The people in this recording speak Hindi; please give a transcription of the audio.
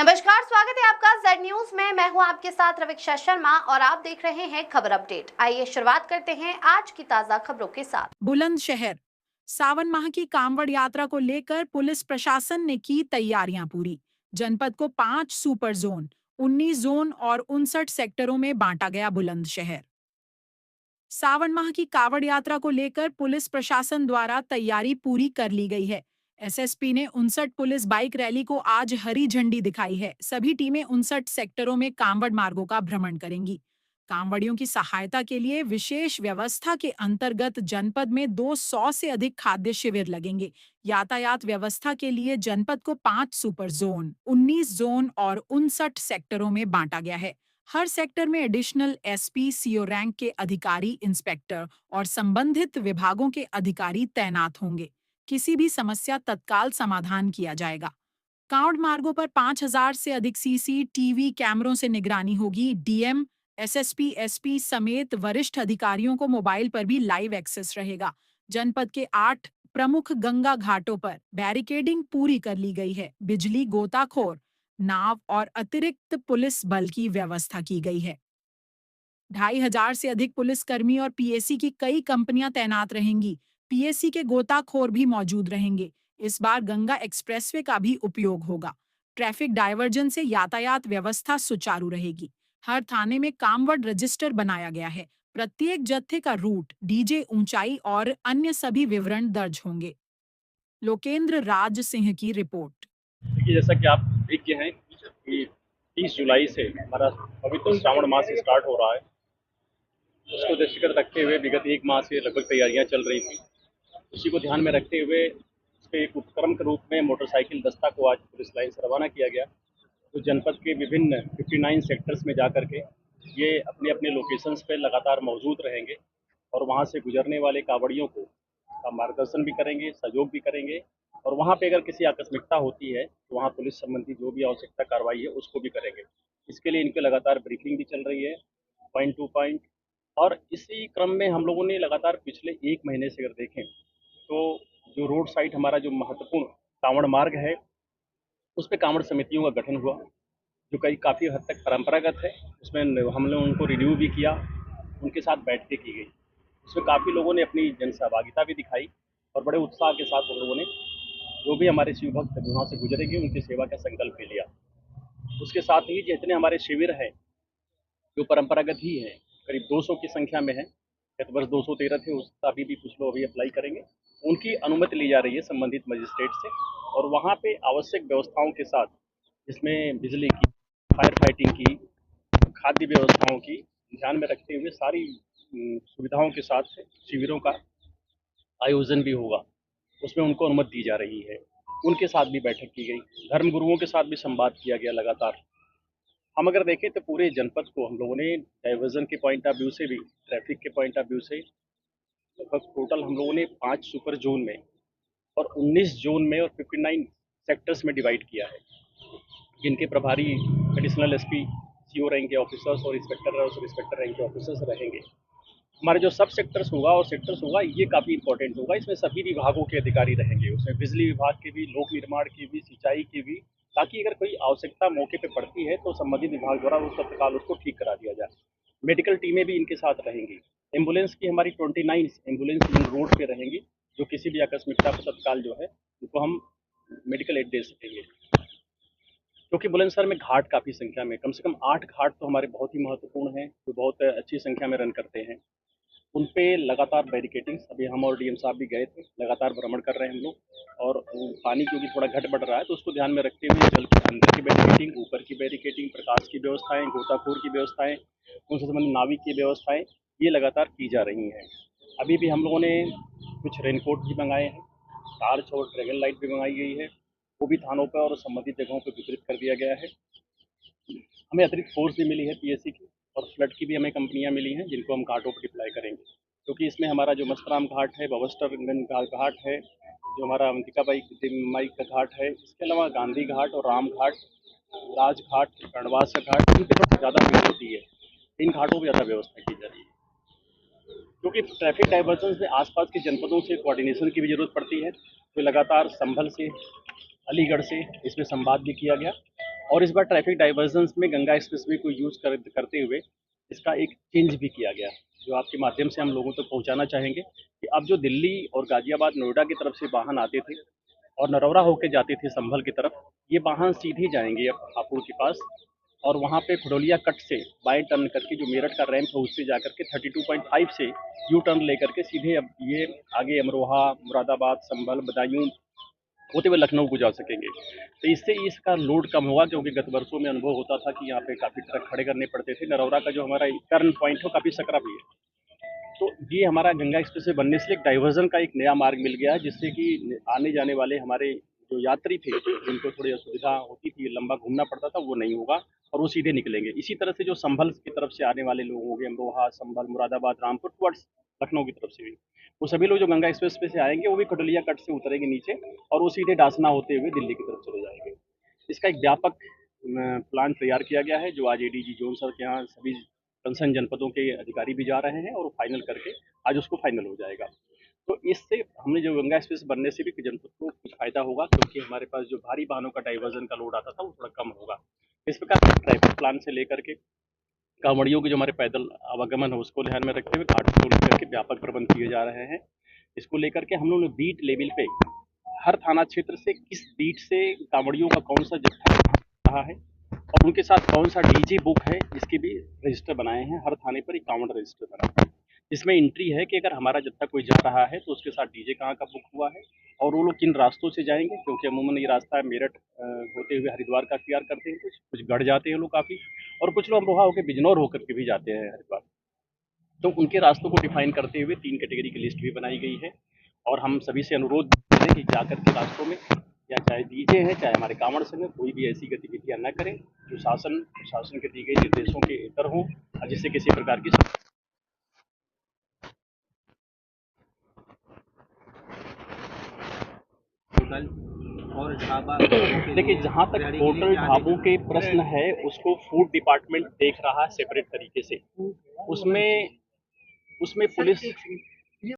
नमस्कार, स्वागत है आपका जेड न्यूज में। मैं हूं आपके साथ रवीक्षा शर्मा और आप देख रहे हैं खबर अपडेट। आइए शुरुआत करते हैं आज की ताजा खबरों के साथ। बुलंदशहर सावन माह की कांवड़ यात्रा को लेकर पुलिस प्रशासन ने की तैयारियां पूरी। जनपद को 5 सुपर जोन, 19 जोन और 59 सेक्टरों में बांटा गया। बुलंदशहर सावन माह की कांवड़ यात्रा को लेकर पुलिस प्रशासन द्वारा तैयारी पूरी कर ली गई है। एसएसपी ने 59 पुलिस बाइक रैली को आज हरी झंडी दिखाई है। सभी टीमें 59 सेक्टरों में कांवड़ मार्गों का भ्रमण करेंगी। कांवड़ियों की सहायता के लिए विशेष व्यवस्था के अंतर्गत जनपद में 200 से अधिक खाद्य शिविर लगेंगे। यातायात व्यवस्था के लिए जनपद को 5 सुपर जोन, 19 जोन और 59 सेक्टरों में बांटा गया है। हर सेक्टर में एडिशनल एसपी, सीओ रैंक के अधिकारी, इंस्पेक्टर और संबंधित विभागों के अधिकारी तैनात होंगे। किसी भी समस्या तत्काल समाधान किया जाएगा। कांवड़ मार्गों पर 5,000 से अधिक सीसीटीवी कैमरों से निगरानी होगी। डीएम, एसएसपी, एसपी समेत वरिष्ठ अधिकारियों को मोबाइल पर भी लाइव एक्सेस रहेगा। जनपद के 8 प्रमुख गंगा घाटों पर बैरिकेडिंग पूरी कर ली गई है। बिजली, गोताखोर, नाव और अतिरिक्त पुलिस बल की व्यवस्था की गई है। 2,500 से अधिक पुलिसकर्मी और पीएसी की कई कंपनियां तैनात रहेंगी। पीएसी के गोताखोर भी मौजूद रहेंगे। इस बार गंगा एक्सप्रेसवे का भी उपयोग होगा। ट्रैफिक डायवर्जन से यातायात व्यवस्था सुचारू रहेगी। हर थाने में कामवड़ रजिस्टर बनाया गया है। प्रत्येक जत्थे का रूट, डीजे, ऊंचाई और अन्य सभी विवरण दर्ज होंगे। लोकेंद्र राज सिंह की रिपोर्ट। देखिए, जैसा कि आप विज्ञ हैं कि 30 जुलाई से हमारा पवित्र श्रावण मास स्टार्ट हो रहा है। उसको दृष्टिगत रखते हुए विगत 1 माह से लगभग तैयारियां चल रही थी। उसी को ध्यान में रखते हुए इस पे एक उपक्रम के रूप में मोटरसाइकिल दस्ता को आज पुलिस लाइन से रवाना किया गया। तो जनपद के विभिन्न 59 सेक्टर्स में जा कर के ये अपने अपने लोकेशंस पे लगातार मौजूद रहेंगे और वहाँ से गुजरने वाले कांवड़ियों को मार्गदर्शन भी करेंगे, सहयोग भी करेंगे और वहाँ पे अगर किसी आकस्मिकता होती है तो वहाँ पुलिस संबंधी जो भी आवश्यकता कार्रवाई है उसको भी करेंगे। इसके लिए इनके लगातार ब्रीफिंग भी चल रही है, पॉइंट टू पॉइंट। और इसी क्रम में हम लोगों ने लगातार पिछले 1 महीने से अगर देखें तो जो रोड साइड हमारा जो महत्वपूर्ण कांवड़ मार्ग है उस पे कांवड़ समितियों का गठन हुआ, जो कई काफ़ी हद तक परंपरागत है। उसमें हमने उनको रिव्यू भी किया, उनके साथ बैठकें की गई। उसमें काफ़ी लोगों ने अपनी जन सहभागिता भी दिखाई और बड़े उत्साह के साथ उन लोगों ने जो भी हमारे शिव भक्त वहाँ से गुजरेंगे उनकी सेवा का संकल्प भी लिया। उसके साथ ही जितने हमारे शिविर हैं जो परंपरागत ही है, करीब 200 की संख्या में है। गत वर्ष 213 थे, उसका अभी भी कुछ लोग अभी अप्लाई करेंगे। उनकी अनुमति ली जा रही है संबंधित मजिस्ट्रेट से और वहाँ पे आवश्यक व्यवस्थाओं के साथ, जिसमें बिजली की, फायर फाइटिंग की, खाद्य व्यवस्थाओं की ध्यान में रखते हुए सारी सुविधाओं के साथ शिविरों का आयोजन भी होगा। उसमें उनको अनुमति दी जा रही है। उनके साथ भी बैठक की गई, धर्म गुरुओं के साथ भी संवाद किया गया लगातार। हम अगर देखें तो पूरे जनपद को हम लोगों ने डाइवर्जन के पॉइंट ऑफ व्यू से भी, ट्रैफिक के पॉइंट ऑफ व्यू से लगभग टोटल हम लोगों ने 5 सुपर जोन में और 19 जोन में और 59 सेक्टर्स में डिवाइड किया है, जिनके प्रभारी एडिशनल एसपी, सीओ रैंक के ऑफिसर्स और इंस्पेक्टर और सब इंस्पेक्टर रैंक के ऑफिसर्स रहेंगे। हमारे जो सब सेक्टर्स होगा और सेक्टर्स होगा ये काफ़ी इंपॉर्टेंट होगा। इसमें सभी विभागों के अधिकारी रहेंगे, उसमें बिजली विभाग के भी, लोक निर्माण की भी, सिंचाई की भी, ताकि अगर कोई आवश्यकता मौके पे पड़ती है तो संबंधित विभाग द्वारा उस तत्काल उसको ठीक करा दिया जाए। मेडिकल टीमें भी इनके साथ रहेंगी। एम्बुलेंस की हमारी 29 एम्बुलेंस इन रोड पे रहेंगी, जो किसी भी आकस्मिकता को तत्काल जो है उनको हम मेडिकल एड दे सकेंगे। क्योंकि बुलंदशहर में घाट काफ़ी संख्या में, कम से कम 8 घाट तो हमारे बहुत ही महत्वपूर्ण हैं, जो बहुत अच्छी संख्या में रन करते हैं। उन पे लगातार बैरिकेटिंग्स, अभी हम और डीएम साहब भी गए थे, लगातार भ्रमण कर रहे हैं हम लोग। और पानी क्योंकि थोड़ा घट बढ़ रहा है तो उसको ध्यान में रखते हुए जल के अंदर की बैरिकेटिंग, ऊपर की बैरिकेटिंग, प्रकाश की व्यवस्थाएं, गोताखोर की व्यवस्थाएं, उनसे संबंधित नाविक की व्यवस्थाएं, ये लगातार की जा रही हैं। अभी भी हम लोगों ने कुछ रेनकोट भी मंगाए हैं, टार्च और ड्रैगन लाइट भी मंगाई गई है, वो भी थानों पर और संबंधित जगहों पर वितरित कर दिया गया है। हमें अतिरिक्त फोर्स भी मिली है पीएससी की और फ्लड की भी हमें कंपनियां मिली हैं, जिनको हम घाटों पर डिप्लॉय करेंगे। क्योंकि इसमें हमारा जो मस्तराम घाट है, बवस्टरगंज घाट है, जो हमारा अंतिकाबाई माई का घाट है, इसके अलावा गांधी घाट और राम घाट, राज घाट, कर्णवास का घाट, इन पर ज़्यादा भीड़ होती है। इन घाटों पर ज़्यादा व्यवस्था की जा रही है, क्योंकि ट्रैफिक डाइवर्जन से आसपास के जनपदों से कोऑर्डिनेशन की भी जरूरत पड़ती है। तो लगातार संभल से, अलीगढ़ से इसमें संवाद भी किया गया और इस बार ट्रैफिक डाइवर्जन्स में गंगा एक्सप्रेसवे को यूज़ करते हुए इसका एक चेंज भी किया गया, जो आपके माध्यम से हम लोगों तक पहुंचाना चाहेंगे कि अब जो दिल्ली और गाजियाबाद नोएडा की तरफ से वाहन आते थे और नरौरा होकर जाते थे संभल की तरफ, ये वाहन सीधे जाएंगे अब हापुड़ के पास और वहाँ पे खुडोलिया कट से बाएं टर्न करके जो मेरठ का रैंप है उससे जाकर के 32.5 से यू टर्न लेकर के सीधे अब ये आगे अमरोहा, मुरादाबाद, संभल, बदायूं होते हुए लखनऊ को जा सकेंगे। तो इससे इसका लोड कम होगा, क्योंकि गत वर्षों में अनुभव होता था कि यहाँ पे काफ़ी ट्रक खड़े करने पड़ते थे। नरौरा का जो हमारा टर्न पॉइंट है वो काफ़ी सकरा भी है। तो ये हमारा गंगा एक्सप्रेसवे बनने से एक डाइवर्जन का एक नया मार्ग मिल गया है, जिससे कि आने जाने वाले हमारे जो यात्री थे जिनको थोड़ी असुविधा होती थी, लंबा घूमना पड़ता था, वो नहीं होगा और वो सीधे निकलेंगे। इसी तरह से जो संभल की तरफ से आने वाले लोग होंगे, अमरोहा, संभल, मुरादाबाद, रामपुर टुवर्ड्स लखनऊ की तरफ से भी, वो सभी लोग जो गंगा एक्सप्रेस पे से आएंगे वो भी कटोलिया कट से उतरेंगे नीचे और वो सीधे डासना होते हुए दिल्ली की तरफ चले जाएंगे। इसका एक व्यापक प्लान तैयार किया गया है, जो आज एडीजी जोन सर के यहाँ सभी कंसर्न जनपदों के अधिकारी भी जा रहे हैं और फाइनल करके आज उसको फाइनल हो जाएगा। तो इससे हमने जो गंगा एक्सप्रेस बनने से भी जनपद को कुछ फायदा होगा, क्योंकि हमारे पास जो भारी वाहनों का डाइवर्जन का लोड आता था वो थोड़ा कम होगा। इस प्रकार ट्रैफिक प्लान से लेकर के कांवड़ियों के जो हमारे पैदल आवागमन है उसको ध्यान में रखते हुए घाट को लेकर के व्यापक प्रबंध किए जा रहे हैं। इसको लेकर के हम लोगों ने बीट लेवल पे हर थाना क्षेत्र से किस बीट से कांवड़ियों का कौन सा जत्था रहा है और उनके साथ कौन सा डीजे बुक है, इसके भी रजिस्टर बनाए हैं। हर थाने पर एक कांवड़ रजिस्टर बना है, इसमें एंट्री है कि अगर हमारा जत्था कोई जा रहा है तो उसके साथ डीजे कहाँ का बुक हुआ है और वो लोग किन रास्तों से जाएंगे, क्योंकि अमूमन ये रास्ता मेरठ होते हुए हरिद्वार का अख्तियार करते हैं, कुछ गढ़ जाते हैं लोग काफ़ी, और कुछ लोग अमरोहा होकर बिजनौर होकर के भी जाते हैं हरिद्वार। तो उनके रास्तों को डिफाइन करते हुए 3 कैटेगरी की लिस्ट भी बनाई गई है और हम सभी से अनुरोध करें कि जाकर के रास्तों में या चाहे डीजे हैं चाहे हमारे कांवड़ संघ कोई भी ऐसी गतिविधियां न करें जो शासन के दिए गए निर्देशों के इतर हों, जिससे किसी प्रकार की और ढाबा देखिए, जहाँ तक होटल ढाबों के प्रश्न है उसको फूड डिपार्टमेंट देख रहा है सेपरेट तरीके से। उसमें पुलिस